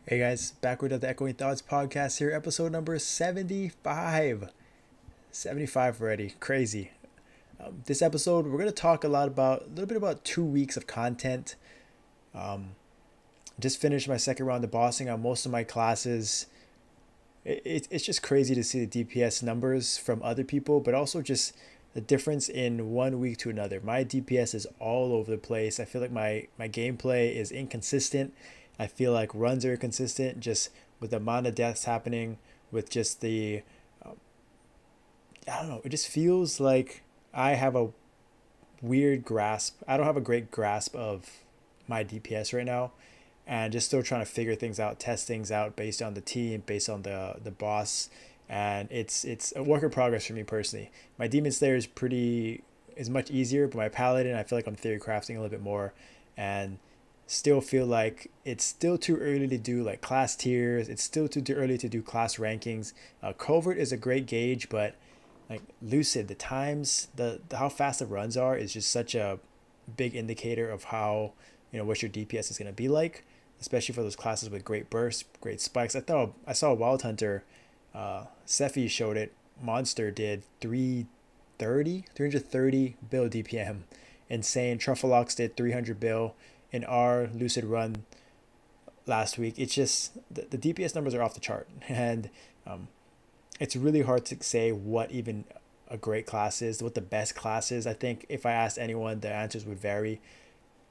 Hey guys, back with the Echoing Thoughts podcast here, episode number 75. 75 already, crazy. This episode, we're going to talk a little bit about 2 weeks of content. Just finished my second round of bossing on most of my classes. It's just crazy to see the DPS numbers from other people, but also just the difference in 1 week to another. My DPS is all over the place. I feel like my gameplay is inconsistent. I feel like runs are inconsistent just with the amount of deaths happening, with just um, I don't know, it just feels like I have a weird grasp. I don't have a great grasp of my DPS right now, and just still trying to figure things out, test things out based on the team, based on the boss, and it's a work in progress for me personally. My Demon Slayer is much easier, but my Paladin, I feel like I'm theory crafting a little bit more, and still feel like it's still too early to do like class tiers. It's still too early to do class rankings. Covert is a great gauge, but like Lucid, the times, the how fast the runs are is just such a big indicator of how what your DPS is going to be like, especially for those classes with great bursts, great spikes. I saw a Wild Hunter, Sephi showed it. Monster did 330 bill DPM, insane. Truffalox did 300 bill in our Lucid run last week. It's just the DPS numbers are off the chart, and it's really hard to say what even a great class is, what the best class is. I think if I asked anyone, the answers would vary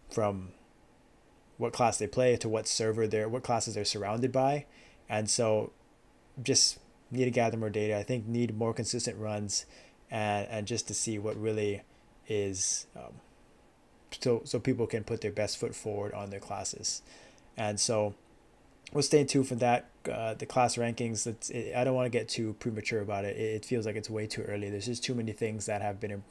from what class they play to what classes they're surrounded by, and so just need to gather more data. I think need more consistent runs, and just to see what really is, so people can put their best foot forward on their classes, and so we'll stay tuned for that. The class rankings. I don't want to get too premature about it. It feels like it's way too early. There's just too many things that have been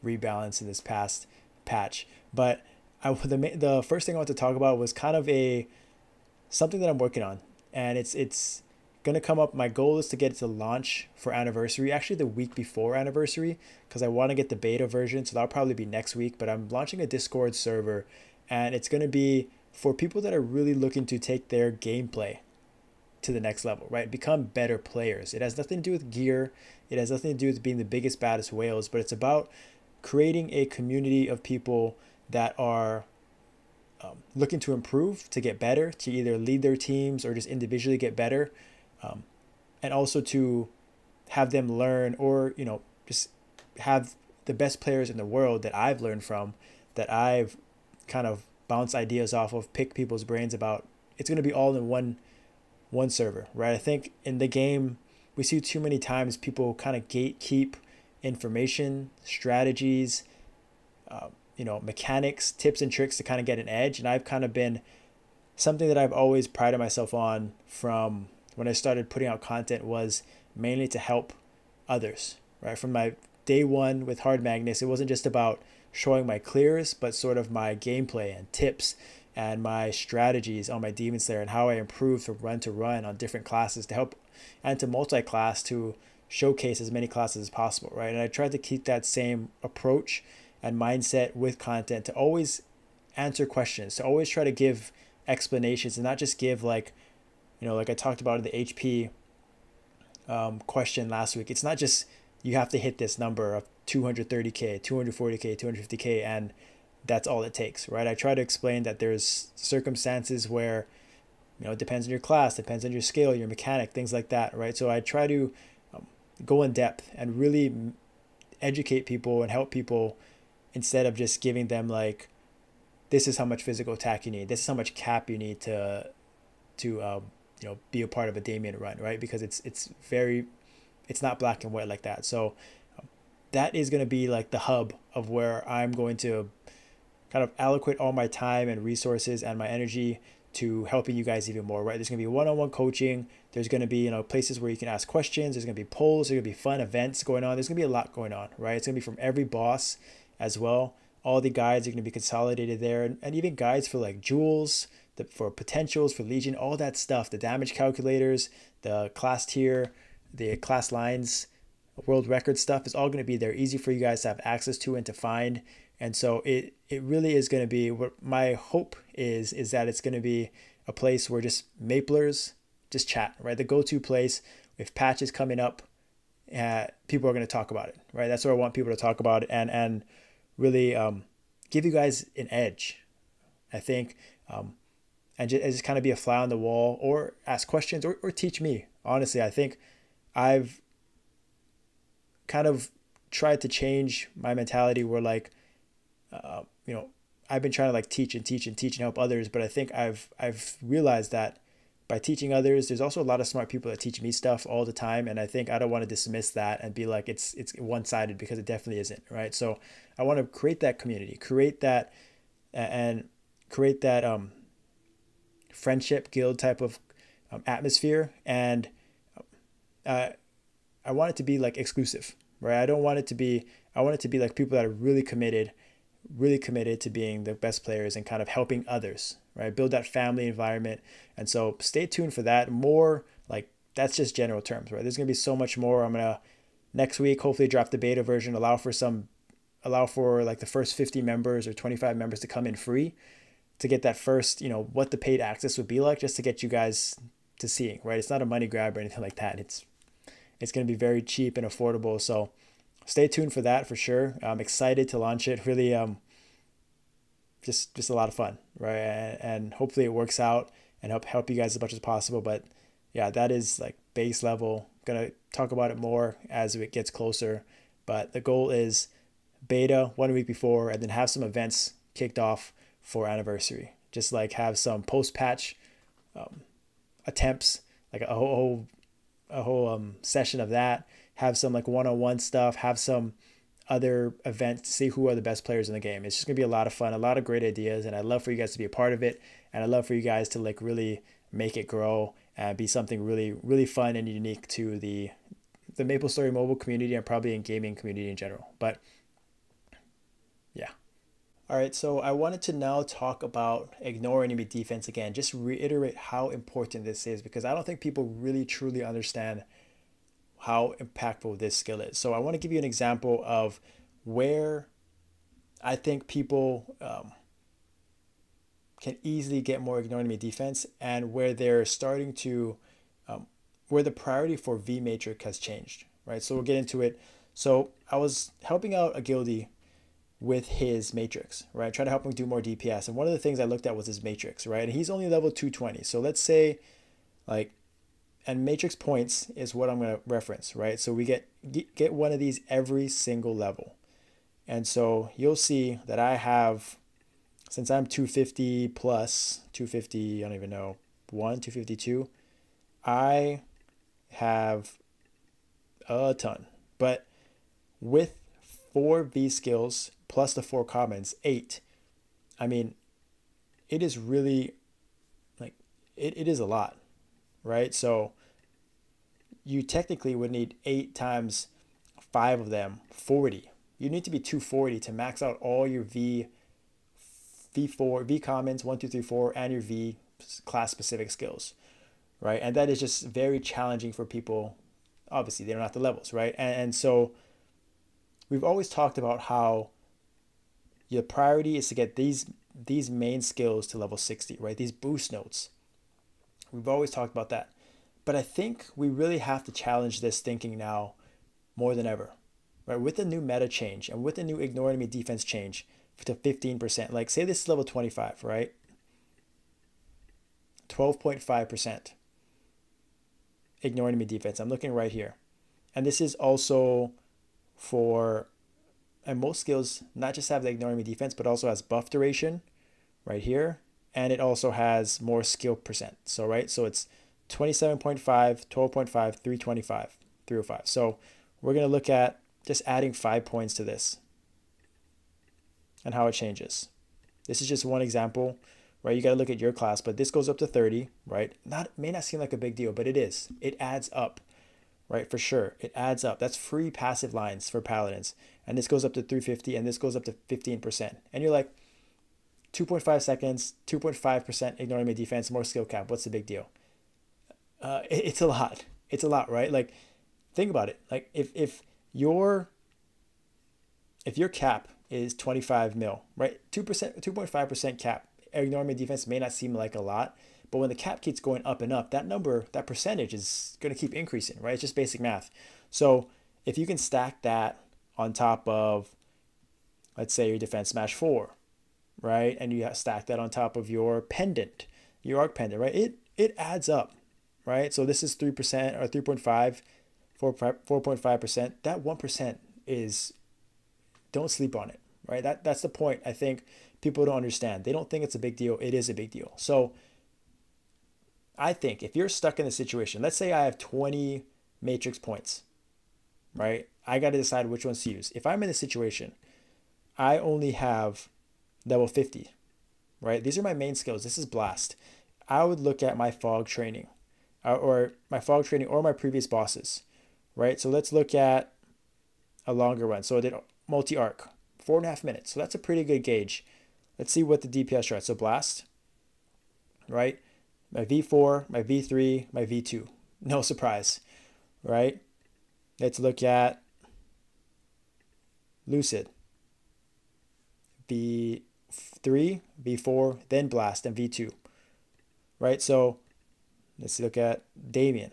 rebalanced in this past patch. But the first thing I want to talk about was kind of a something that I'm working on, and it's gonna come up. My goal is to get it to launch for anniversary, actually the week before anniversary, because I want to get the beta version. So that'll probably be next week. But I'm launching a Discord server, and it's gonna be for people that are really looking to take their gameplay to the next level, right? Become better players. It has nothing to do with gear. It has nothing to do with being the biggest, baddest whales, but it's about creating a community of people that are looking to improve, to get better, to either lead their teams or just individually get better, um, and also to have them learn, or just have the best players in the world that I've learned from, that I've kind of bounce ideas off of, pick people's brains about. It's going to be all in one server, right? I think in the game we see too many times people kind of gatekeep information, strategies, mechanics, tips and tricks to kind of get an edge. And I've kind of been something that I've always prided myself on from when I started putting out content, was mainly to help others, right? From my day one with Hard Magnus, it wasn't just about showing my clears, but sort of my gameplay and tips and my strategies on my Demon Slayer, and how I improve from run to run on different classes to help, and to multi-class to showcase as many classes as possible, right? And I tried to keep that same approach and mindset with content, to always answer questions, to always try to give explanations, and not just give like I talked about in the HP question last week. It's not just you have to hit this number of 230k, 240k, 250k, and that's all it takes, right? I try to explain that there's circumstances where it depends on your class, depends on your skill, your mechanic, things like that, right? So I try to go in depth and really educate people and help people, instead of just giving them like, this is how much physical attack you need, this is how much cap you need to be a part of a Damien run, right? Because it's not black and white like that. So that is going to be like the hub of where I'm going to kind of allocate all my time and resources and my energy to helping you guys even more, right? There's going to be one-on-one coaching. There's going to be, places where you can ask questions. There's going to be polls. There's going to be fun events going on. There's going to be a lot going on, right? It's going to be from every boss as well. All the guides are going to be consolidated there, and even guides for like jewels, for potentials, for Legion, all that stuff, the damage calculators, the class tier, the class lines, world record stuff is all going to be there, easy for you guys to have access to and to find. And so it really is going to be, what my hope is that it's going to be a place where just Maplers just chat, right? The go-to place. If patch is coming up, people are going to talk about it, right? That's what I want people to talk about, and really give you guys an edge, I think, and just kind of be a fly on the wall, or ask questions, or teach me. Honestly, I think I've kind of tried to change my mentality where like, I've been trying to like teach and help others, but I think I've realized that by teaching others, there's also a lot of smart people that teach me stuff all the time, and I think I don't want to dismiss that and be like it's one-sided, because it definitely isn't, right? So I want to create that community, create that friendship guild type of atmosphere, and I want it to be like exclusive, right? I don't want it to be. I want it to be like people that are really committed to being the best players and kind of helping others, right? Build that family environment. And so stay tuned for that. More like, that's just general terms, right? There's going to be so much more. I'm going to next week hopefully drop the beta version, allow for like the first 50 members or 25 members to come in free to get that first, what the paid access would be like, just to get you guys to seeing, right? It's not a money grab or anything like that. It's going to be very cheap and affordable. So stay tuned for that for sure. I'm excited to launch it. Really, just a lot of fun, right? And hopefully it works out and help you guys as much as possible. But yeah, that is like base level. I'm gonna talk about it more as it gets closer. But the goal is beta 1 week before, and then have some events kicked off for anniversary. Just like have some post patch attempts, like a whole session of that. Have some like one-on-one stuff. Have some other events to see who are the best players in the game. It's just gonna be a lot of fun, a lot of great ideas, and I'd love for you guys to be a part of it. And I'd love for you guys to like really make it grow and be something really, really fun and unique to the MapleStory mobile community, and probably in gaming community in general. But yeah. All right, so I wanted to now talk about ignore enemy defense again, just reiterate how important this is, because I don't think people really truly understand how impactful this skill is. So I want to give you an example of where I think people can easily get more ignore enemy defense, and where they're starting to, where the priority for V matrix has changed, right? So we'll get into it. So I was helping out a guildie with his matrix, right? Trying to help him do more DPS. And one of the things I looked at was his matrix, right? And he's only level 220. So let's say like, and matrix points is what I'm going to reference, right? So we get one of these every single level. And so you'll see that I have, since I'm 250 plus 250, I don't even know, 252, I have a ton. But with 4 V skills plus the 4 commons, 8. I mean, it is really like, it is a lot, right? So you technically would need 8 times 5 of them, 40. You need to be 240 to max out all your V4, V commons, 1, 2, 3, 4, and your V class specific skills, right? And that is just very challenging for people. Obviously, they're not the levels, right? And so we've always talked about how your priority is to get these main skills to level 60, right? These boost notes. We've always talked about that. But I think we really have to challenge this thinking now more than ever, right? With the new meta change and with the new ignore enemy defense change to 15%, like say this is level 25, right? 12.5% ignore enemy defense. I'm looking right here. And this is also for, and most skills not just have the ignore enemy defense, but also has buff duration right here. And it also has more skill percent. So, right, so it's 27.5, 12.5, 325, 305. So we're going to look at just adding 5 points to this and how it changes. This is just one example, right? You got to look at your class, but this goes up to 30, right? May not seem like a big deal, but it is. It adds up, right? For sure. It adds up. That's free passive lines for paladins. And this goes up to 350, and this goes up to 15%. And you're like, 2.5 seconds, 2.5% ignore enemy defense, more skill cap. What's the big deal? It's a lot. It's a lot, right? Like, think about it. Like, if your cap is 25 mil, right? 2%, 2.5% cap. Ignore enemy defense may not seem like a lot, But when the cap keeps going up and up, that number, that percentage is going to keep increasing, right? It's just basic math. So if you can stack that on top of, let's say, your defense smash 4, right? And you stack that on top of your pendant, your arc pendant, right? It adds up, right? So this is 3% or 3.5, 4.5%. That 1% is, don't sleep on it, right? That's the point. I think people don't understand. They don't think it's a big deal. It is a big deal. So I think if you're stuck in a situation, let's say I have 20 matrix points, right? I got to decide which ones to use. If I'm in a situation, I only have level 50, right? These are my main skills. This is blast. I would look at my fog training or my previous bosses, right? So let's look at a longer one. So I did multi-arc, 4.5 minutes. So that's a pretty good gauge. Let's see what the DPS are at. So blast, right? My V4, my V3, my V2. No surprise, right? Let's look at lucid. V3, V4, then blast, and V2, right? So let's look at Damien.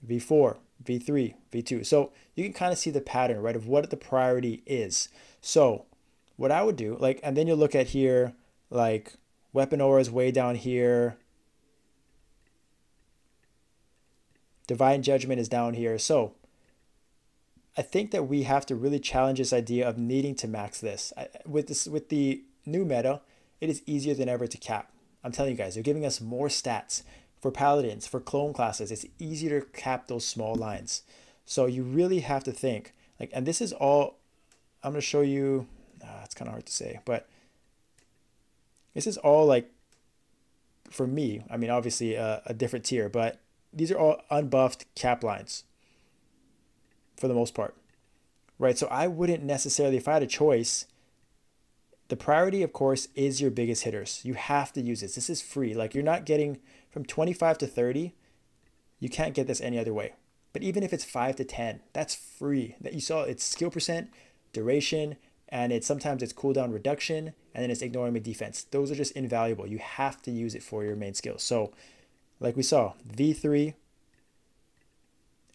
V4, V3, V2. So you can kind of see the pattern, right, of what the priority is. So what I would do, like, and then you'll look at here, like weapon aura is way down here. Divine judgment is down here. So I think that we have to really challenge this idea of needing to max this. With the new meta, it is easier than ever to cap. I'm telling you guys, they're giving us more stats for paladins, for clone classes. It's easier to cap those small lines. So you really have to think, like, and this is all, I'm going to show you, it's kind of hard to say, but this is all, like, for me, I mean, obviously a different tier, but these are all unbuffed cap lines for the most part, right? So I wouldn't necessarily, if I had a choice, the priority, of course, is your biggest hitters. You have to use this. This is free. Like, you're not getting from 25 to 30. You can't get this any other way. But even if it's 5 to 10, that's free. That you saw, it's skill percent, duration, and sometimes it's cooldown reduction, and then it's ignoring my defense. Those are just invaluable. You have to use it for your main skill. So like we saw, V3.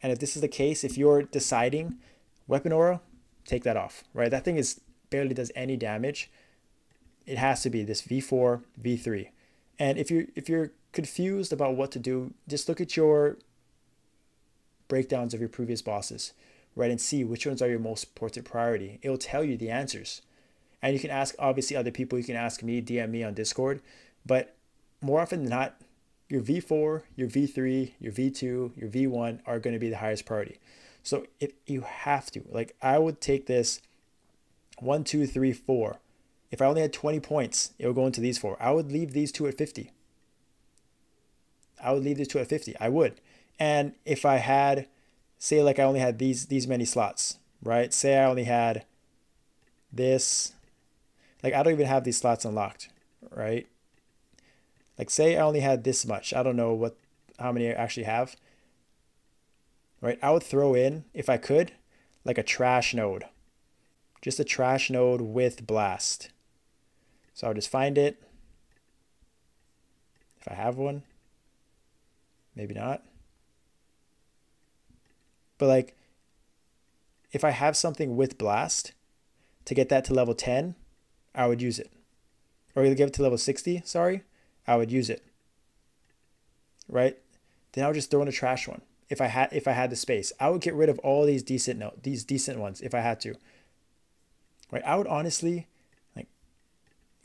And if this is the case, if you're deciding weapon aura, take that off, right? That thing barely does any damage. It has to be this V4, V3. And if you're confused about what to do, just look at your breakdowns of your previous bosses, right? And see which ones are your most important priority. It will tell you the answers. And you can ask, obviously, other people. You can ask me, DM me on Discord. But more often than not, your V4, your V3, your V2, your V1 are going to be the highest priority. So if you have to, like, I would take this 1, 2, 3, 4. If I only had 20 points, it would go into these 4. I would leave these 2 at 50. I would. And if I had, say, like, I only had these many slots, right? Say I only had this, like, I don't even have these slots unlocked, right? Like, say I only had this much. I don't know how many I actually have, right? I would throw in, if I could, like a trash node. Just a trash node with blast. So I'll just find it. If I have one. Maybe not. But, like, if I have something with blast, to get that to level 10, I would use it. Or to get it to level 60, sorry, I would use it. Right? Then I would just throw in a trash one. If I had the space, I would get rid of all these decent ones if I had to. Right? I would honestly, like,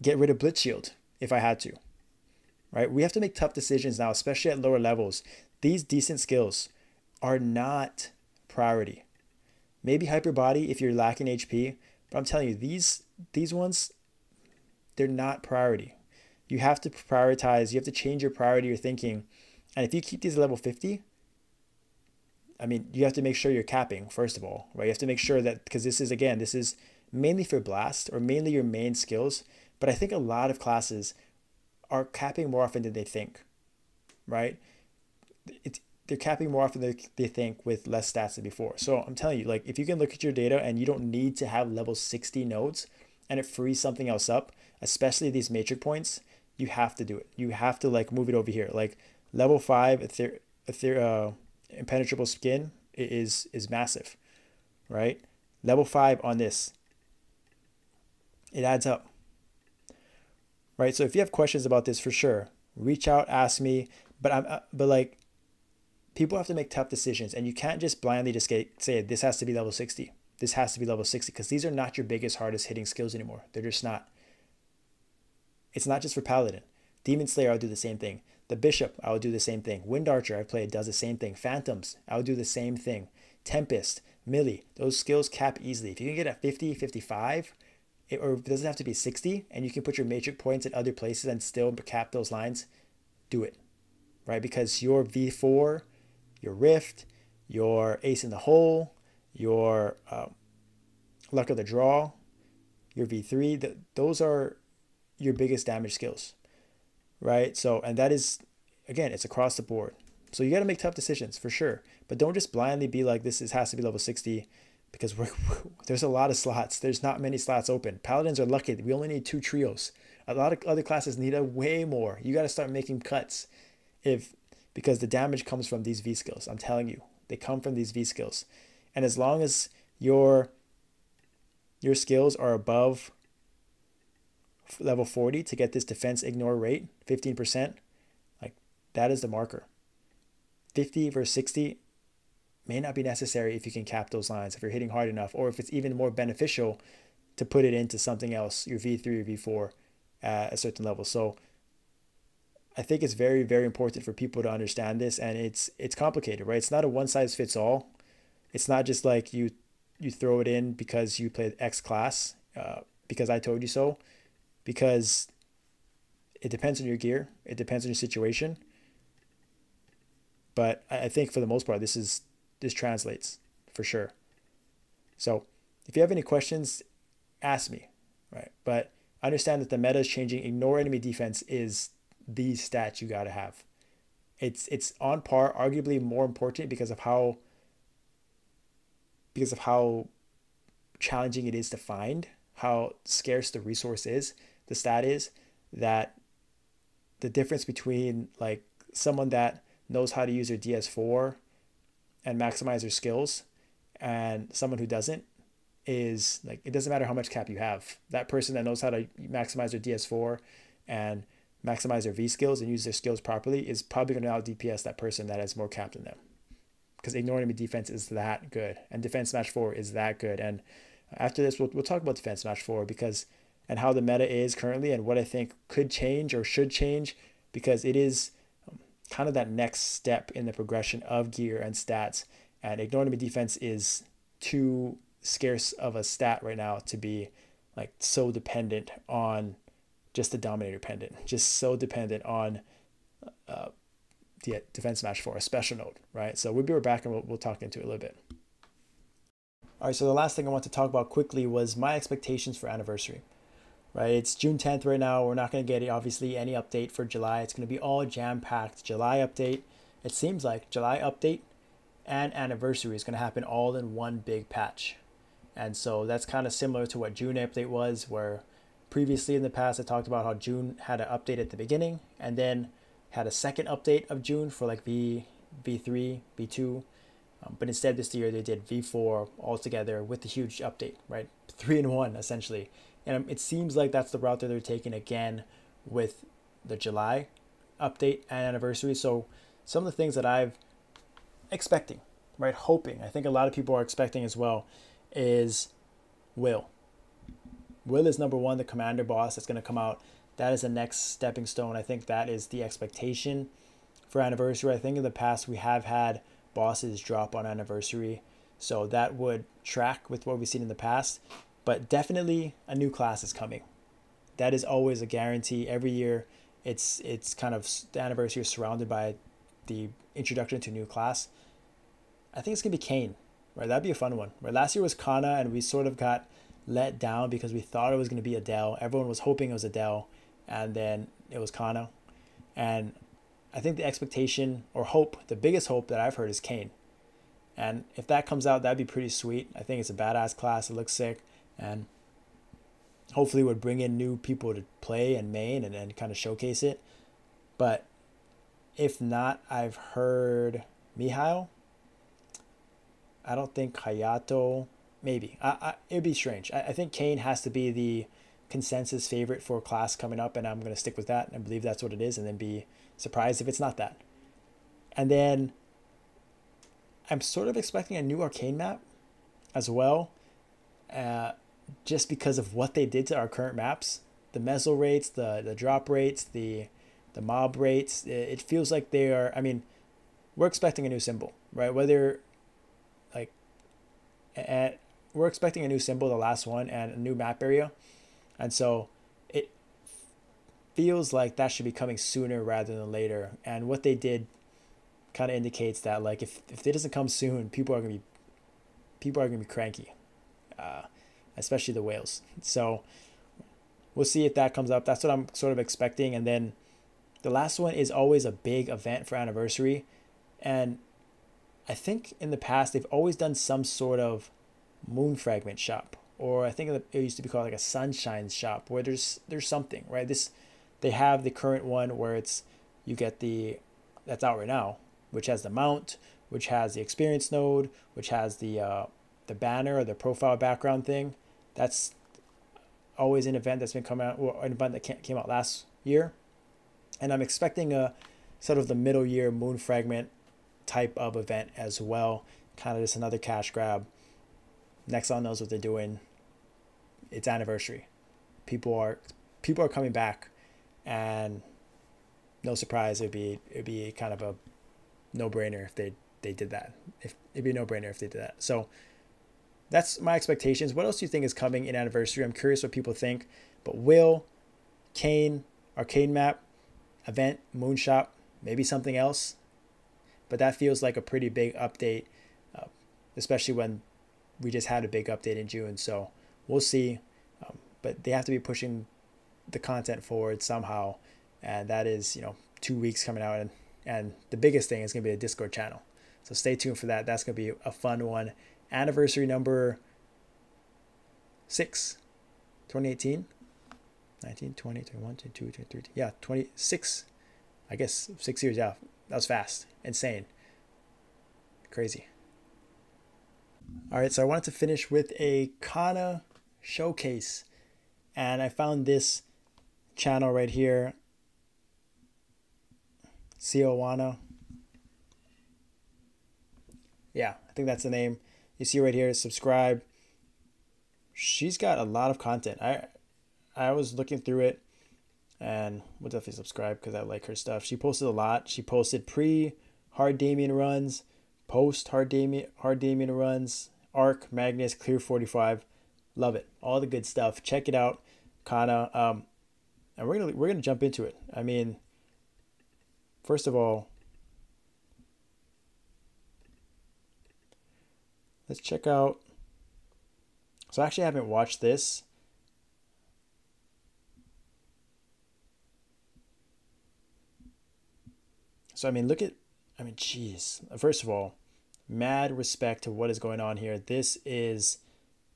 get rid of Blitz Shield if I had to. Right? We have to make tough decisions now, especially at lower levels. These decent skills are not priority. Maybe Hyper Body if you're lacking HP, but I'm telling you, these ones, they're not priority. You have to prioritize. You have to change your priority, your thinking. And if you keep these at level 50, I mean, you have to make sure you're capping, first of all, right? You have to make sure that, because this is mainly for blast or mainly your main skills. But I think a lot of classes are capping more often than they think, right? They're capping more often than they think with less stats than before. So I'm telling you, like, if you can look at your data and you don't need to have level 60 nodes and it frees something else up, especially these matrix points, you have to do it. You have to like move it over here. Like level 5 impenetrable skin is massive, right? Level 5 on this, it adds up, right? So if you have questions about this, for sure, reach out, ask me. But like, people have to make tough decisions, and you can't just blindly just say this has to be level 60. This has to be level 60, because these are not your biggest, hardest hitting skills anymore. They're just not. It's not just for Paladin. Demon Slayer, I would do the same thing. The Bishop, I would do the same thing. Wind Archer, I played, does the same thing. Phantoms, I would do the same thing. Tempest, Melee, those skills cap easily. If you can get at 50, 55, or it doesn't have to be 60, and you can put your matrix points in other places and still cap those lines, do it, right? Because your V4, your Rift, your Ace in the Hole, your Luck of the Draw, your V3, those are your biggest damage skills, right? So, and that is, again, it's across the board. So you got to make tough decisions for sure, but don't just blindly be like, has to be level 60, because there's a lot of slots. There's not many slots open. Paladins are lucky. We only need 2 trios. A lot of other classes need a way more. You got to start making cuts because the damage comes from these V skills. I'm telling you, they come from these V skills. And as long as your skills are above level 40 to get this defense ignore rate, 15%, like that is the marker. 50 versus 60 may not be necessary if you can cap those lines, if you're hitting hard enough, or if it's even more beneficial to put it into something else, your V3 or V4 at a certain level. So I think it's very, very important for people to understand this, and it's complicated, right? It's not a one size fits all. It's not just like you throw it in because you played X class, because I told you so, because it depends on your gear. It depends on your situation. But I think for the most part, this translates for sure. So if you have any questions, ask me, right? But understand that the meta is changing. Ignore enemy defense is the stat you got to have. It's on par, arguably more important because of how challenging it is to find, how scarce the resource is. The stat is that the difference between like someone that knows how to use their DS4 and maximize their skills and someone who doesn't is like, it doesn't matter how much cap you have. That person that knows how to maximize their DS4 and maximize their V skills and use their skills properly is probably going to out DPS that person that has more cap than them, because ignoring enemy defense is that good, and defense match 4 is that good. And after this, we'll talk about defense match 4 and how the meta is currently and what I think could change or should change, because it is kind of that next step in the progression of gear and stats. And ignoring enemy defense is too scarce of a stat right now to be like so dependent on just the Dominator pendant, just so dependent on the defense match 4, a special note, right? So we'll be right back, and we'll talk into it a little bit. All right, so the last thing I want to talk about quickly was my expectations for Anniversary, right? It's June 10th right now. We're not going to get obviously any update for July. It's going to be all jam-packed July update. It seems like July update and Anniversary is going to happen all in one big patch. And so that's kind of similar to what June update was, where previously in the past I talked about how June had an update at the beginning and then had a second update of June for like V3, V2. But instead this year they did V4 all together with the huge update, right? 3-in-1 essentially. And it seems like that's the route that they're taking again with the July update and Anniversary. So some of the things that I've expecting, right? Hoping, I think a lot of people are expecting as well, is Will. Will is number 1, the commander boss that's going to come out. That is the next stepping stone. I think that is the expectation for Anniversary. I think in the past we have had bosses drop on Anniversary, so that would track with what we've seen in the past. But definitely a new class is coming. That is always a guarantee. Every year it's kind of, the Anniversary is surrounded by the introduction to a new class. I think it's going to be Kain, right? That'd be a fun one. Right? Last year was Kanna, and we sort of got let down because we thought it was going to be Adele. Everyone was hoping it was Adele, and then it was Kanna. And I think the expectation or hope, the biggest hope that I've heard is Kain. And if that comes out, that'd be pretty sweet. I think it's a badass class. It looks sick. And hopefully would bring in new people to play and main and kind of showcase it. But if not, I've heard Mihail. I don't think Hayato. Maybe. It'd be strange. I think Kain has to be the consensus favorite for class coming up, and I'm going to stick with that and believe that's what it is, and then be surprised if it's not that. And then I'm sort of expecting a new arcane map as well, just because of what they did to our current maps. The meso rates, the drop rates, the mob rates. It feels like they are. I mean, we're expecting a new symbol, right? Whether like, we're expecting a new symbol, the last one, and a new map area, and so it feels like that should be coming sooner rather than later. And what they did kind of indicates that, like, if it doesn't come soon, people are gonna be cranky, especially the whales. So we'll see if that comes up. That's what I'm sort of expecting. And then the last one is always a big event for anniversary, and I think in the past they've always done some sort of moon fragment shop, or I think it used to be called like a sunshine shop, where there's something, right? They have the current one where it's, you get that's out right now, which has the mount, which has the experience node, which has the banner or the profile background thing. That's always an event that's been coming out, or an event that came out last year. And I'm expecting a sort of the middle year moon fragment type of event as well. Kind of just another cash grab. Nexon knows what they're doing. It's anniversary. People are coming back, and no surprise, it'd be kind of a no-brainer if they did that. It'd be a no-brainer if they did that. So that's my expectations. What else do you think is coming in anniversary? I'm curious what people think. But Will, Kain, arcade map, event, moonshop, maybe something else. But that feels like a pretty big update, especially when we just had a big update in June. So we'll see. But they have to be pushing the content forward somehow. And that is, 2 weeks coming out. And the biggest thing is going to be a Discord channel. So stay tuned for that. That's going to be a fun one. Anniversary number 6, 2018. 19, 20, 21, 22, 23. Yeah, 26. I guess 6 years. Yeah, that was fast. Insane. Crazy. All right, so I wanted to finish with a Kanna Showcase. And I found this channel right here. Siowana. Yeah, I think that's the name. You see right here, subscribe. She's got a lot of content. I was looking through it, and we'll definitely subscribe because I like her stuff. She posted a lot. She posted pre-hard Damien runs, post-hard Damien runs, Arc, Magnus, Clear 45. Love it. All the good stuff. Check it out, Kanna. And we're gonna jump into it. I mean, first of all, let's check out. So I actually haven't watched this. So I mean, geez. First of all, mad respect to what is going on here. This is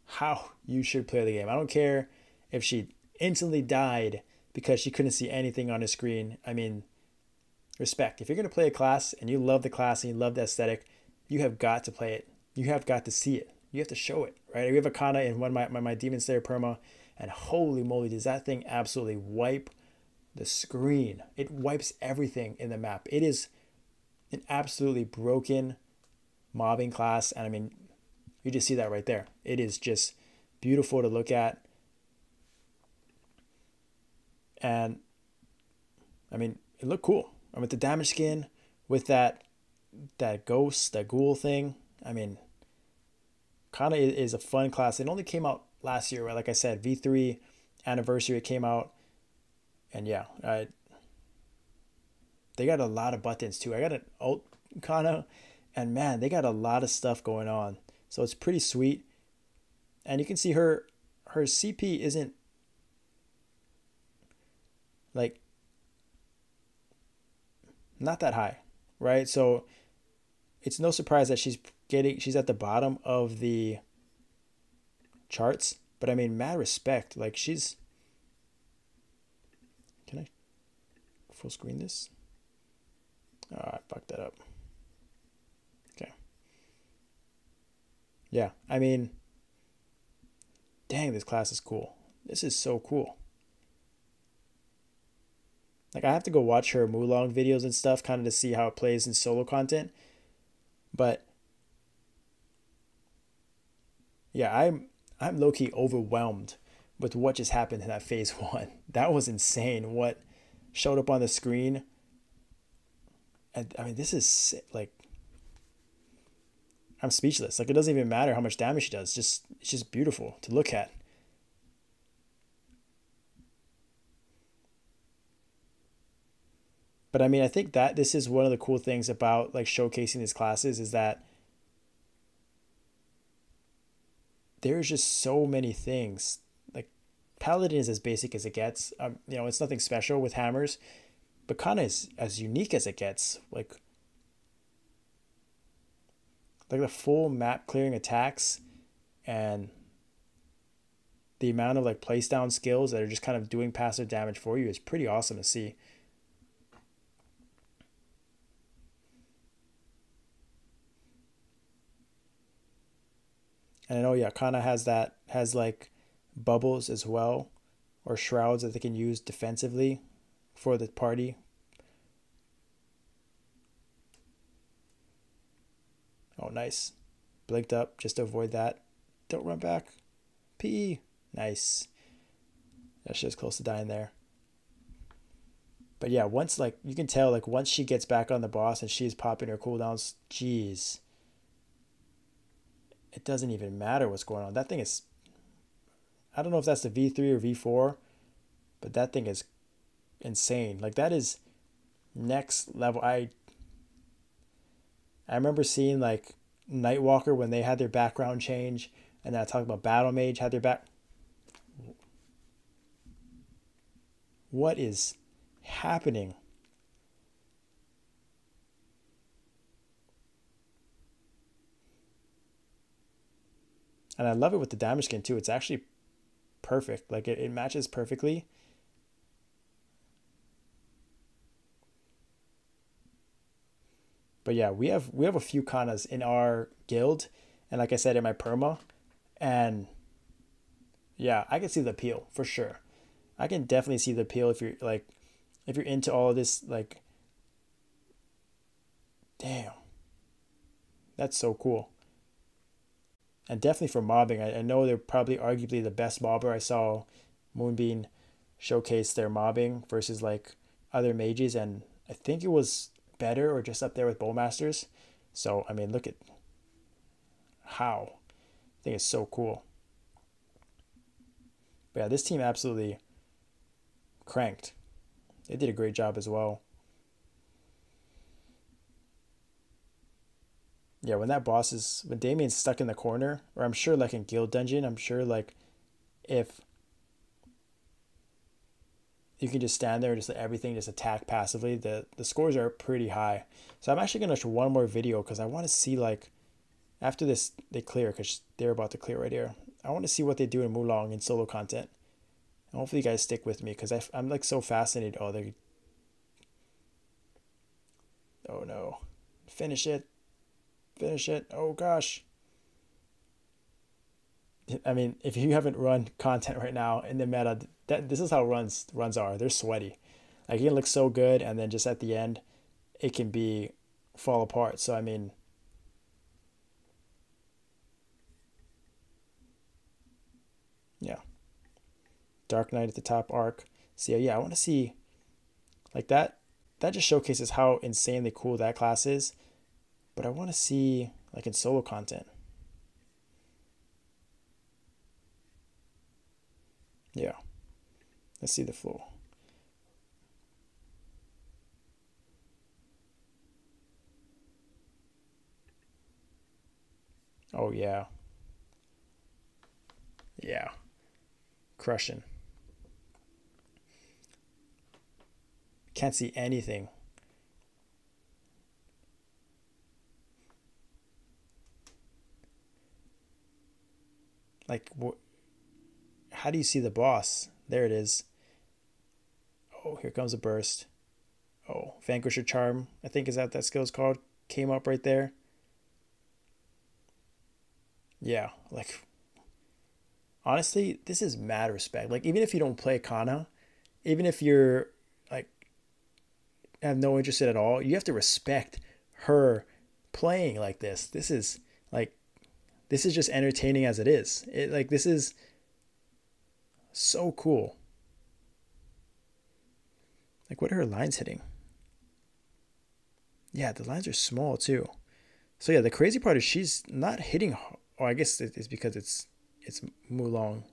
how you should play the game. I don't care if she instantly died because she couldn't see anything on the screen. I mean, respect. If you're going to play a class and you love the class and you love the aesthetic, you have got to play it. You have got to see it. You have to show it, right? We have a Kanna in one of my Demon Slayer perma, and holy moly, does that thing absolutely wipe the screen. It wipes everything in the map. It is an absolutely broken mobbing class, and I mean, you just see that right there. It is just beautiful to look at. And I mean, it looked cool. I mean, the damage skin with that ghost, that ghoul thing. I mean, Kanna is a fun class. It only came out last year, right? Like I said, V3 anniversary, it came out. And yeah, they got a lot of buttons too. I got an alt Kanna, and man, they got a lot of stuff going on. So it's pretty sweet. And you can see her CP isn't like not that high, right? So it's no surprise that she's at the bottom of the charts, But I mean, mad respect. Like she's. Can I full screen this? Oh, I fucked that up. Okay. Yeah, I mean, dang, this class is cool. This is so cool. Like I have to go watch her Mulong videos and stuff, kind of to see how it plays in solo content. But yeah, I'm low key overwhelmed with what just happened in that phase one. That was insane. What showed up on the screen, and I mean, this is like I'm speechless. Like it doesn't even matter how much damage she does. Just it's just beautiful to look at. But I mean, I think that this is one of the cool things about like showcasing these classes is that there's just so many things. Like Paladin is as basic as it gets. It's nothing special with hammers, but Kanna is as unique as it gets. Like the full map clearing attacks and the amount of like place down skills that are just kind of doing passive damage for you is pretty awesome to see. And I know, yeah, Kanna has like bubbles as well, or shrouds that they can use defensively for the party. Oh, nice. Blinked up just to avoid that. Don't run back. PE. Nice. That shit's close to dying there. But yeah, once like you can tell, like once she gets back on the boss and she's popping her cooldowns, jeez, it doesn't even matter what's going on. That thing is, I don't know if that's the V3 or V4, but that thing is insane. Like that is next level. I remember seeing like Nightwalker when they had their background change, and then I talked about Battle Mage had their back. What is happening? And I love it with the damage skin too. It's actually perfect. Like it matches perfectly. But yeah, we have a few Kannas in our guild, and like I said in my perma, and yeah, I can see the appeal for sure. I can definitely see the appeal if you're into all of this. Like, damn, that's so cool. And definitely for mobbing, I know they're probably arguably the best mobber. I saw Moonbeam showcase their mobbing versus like other mages, and I think it was better or just up there with bowmasters. So I mean, look at how I think it's so cool. But yeah, this team absolutely cranked. They did a great job as well. Yeah, when Damien's stuck in the corner, or I'm sure like in Guild Dungeon, I'm sure like if you can just stand there and just let everything just attack passively, the scores are pretty high. So I'm actually gonna show one more video because I want to see like after this they clear because they're about to clear right here. I want to see what they do in Mulong in solo content. And hopefully you guys stick with me because I'm like so fascinated. Oh no, finish it, finish it. Oh gosh. I mean, if you haven't run content right now in the meta, this is how runs are. They're sweaty. Like it can look so good, and then just at the end, it can be fall apart. So I mean, yeah, Dark Knight at the top arc. So yeah, I want to see like that. That just showcases how insanely cool that class is. But I want to see like in solo content. Yeah, let's see the flow. Oh yeah, yeah, crushing. Can't see anything. Like how do you see the boss? There it is. Oh, here comes a burst. Oh, Vanquisher Charm, I think is that skill's called, came up right there. Yeah, like honestly, this is mad respect. Like even if you don't play Kanna, even if you're like have no interest in it at all, you have to respect her playing like this. Like this is just entertaining as it is. It like this is so cool. Like what are her lines hitting? Yeah, the lines are small too. So yeah, the crazy part is she's not hitting. Oh, I guess it's because it's Mulong.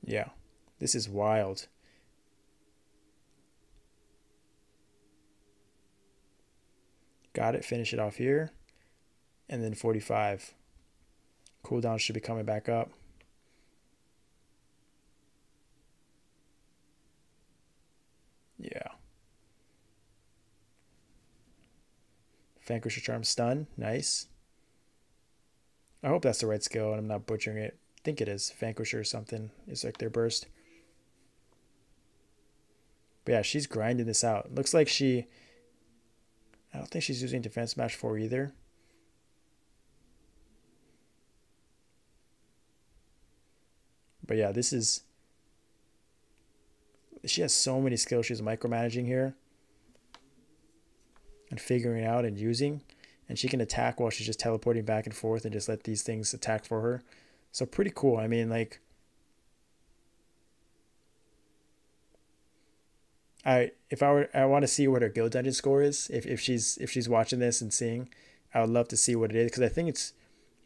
Yeah, this is wild. Got it. Finish it off here, and then 45. Cooldown should be coming back up. Yeah. Vanquisher Charm stun. Nice. I hope that's the right skill and I'm not butchering it. I think it is. Vanquisher or something. It's like their burst. But yeah, she's grinding this out. Looks like I don't think she's using Defense Match 4 either. But yeah, she has so many skills she's micromanaging here and figuring out and using. And she can attack while she's just teleporting back and forth and just let these things attack for her. So pretty cool. I mean, like, I want to see what her guild dungeon score is. If she's watching this and seeing, I would love to see what it is because I think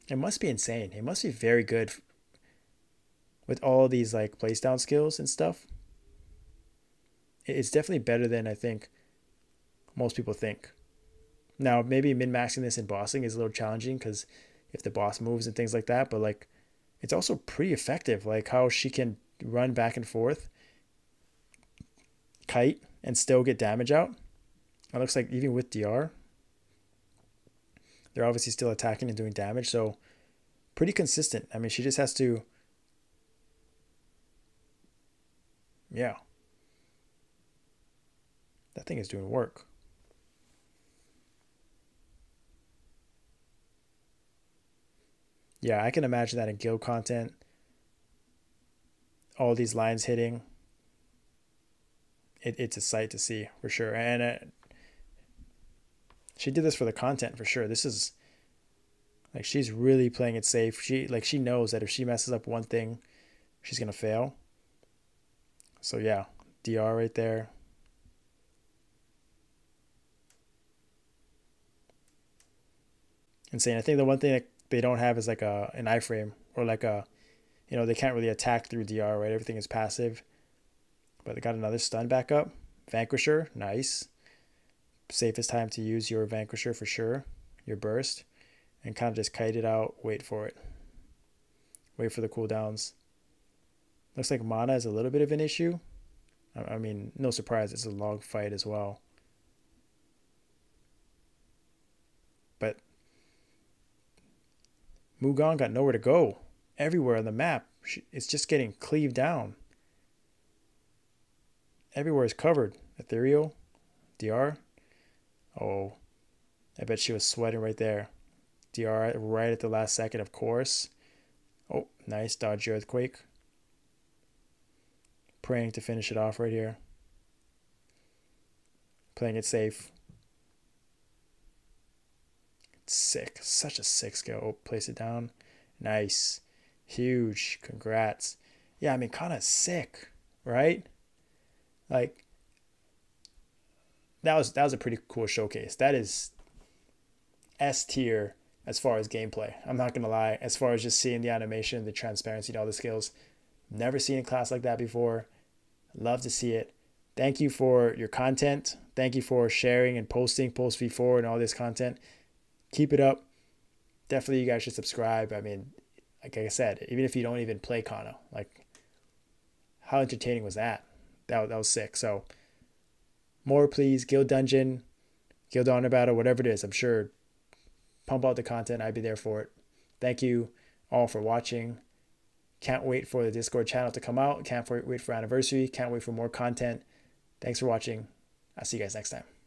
it must be insane. It must be very good with all these like place down skills and stuff. It's definitely better than I think most people think. Now maybe min maxing this in bossing is a little challenging because if the boss moves and things like that, but like it's also pretty effective. Like how she can run back and forth, kite, and still get damage out. It looks like even with DR, they're obviously still attacking and doing damage. So pretty consistent. I mean, she just has to, yeah, that thing is doing work. Yeah, I can imagine that in guild content. All these lines hitting, it's a sight to see for sure. And she did this for the content for sure. This is like she's really playing it safe. She knows that if she messes up one thing, she's gonna fail. So yeah, DR right there. Insane. I think the one thing that they don't have is like an iframe or like they can't really attack through DR, right? Everything is passive. But they got another stun back up. Vanquisher, nice. Safest time to use your Vanquisher for sure. Your burst. And kind of just kite it out. Wait for it. Wait for the cooldowns. Looks like mana is a little bit of an issue. I mean, no surprise, it's a long fight as well. But Mugon got nowhere to go. Everywhere on the map, it's just getting cleaved down. Everywhere is covered. Ethereal, DR. Oh, I bet she was sweating right there. DR right at the last second, of course. Oh, nice dodge earthquake. Praying to finish it off right here. Playing it safe. Sick. Such a sick skill. Oh, place it down. Nice. Huge. Congrats. Yeah, I mean, kind of sick, right? Like, that was a pretty cool showcase. That is S tier as far as gameplay. I'm not gonna lie. As far as just seeing the animation, the transparency, and all the skills, never seen a class like that before. Love to see it. Thank you for your content. Thank you for sharing and posting post V4 and all this content. Keep it up. Definitely, you guys should subscribe. I mean, like I said, even if you don't even play Kanna, like how entertaining was that? That was sick. So more, please. Guild Dungeon. guild honor battle, whatever it is. I'm sure pump out the content. I'd be there for it. Thank you all for watching. Can't wait for the Discord channel to come out. Can't wait for anniversary. Can't wait for more content. Thanks for watching. I'll see you guys next time.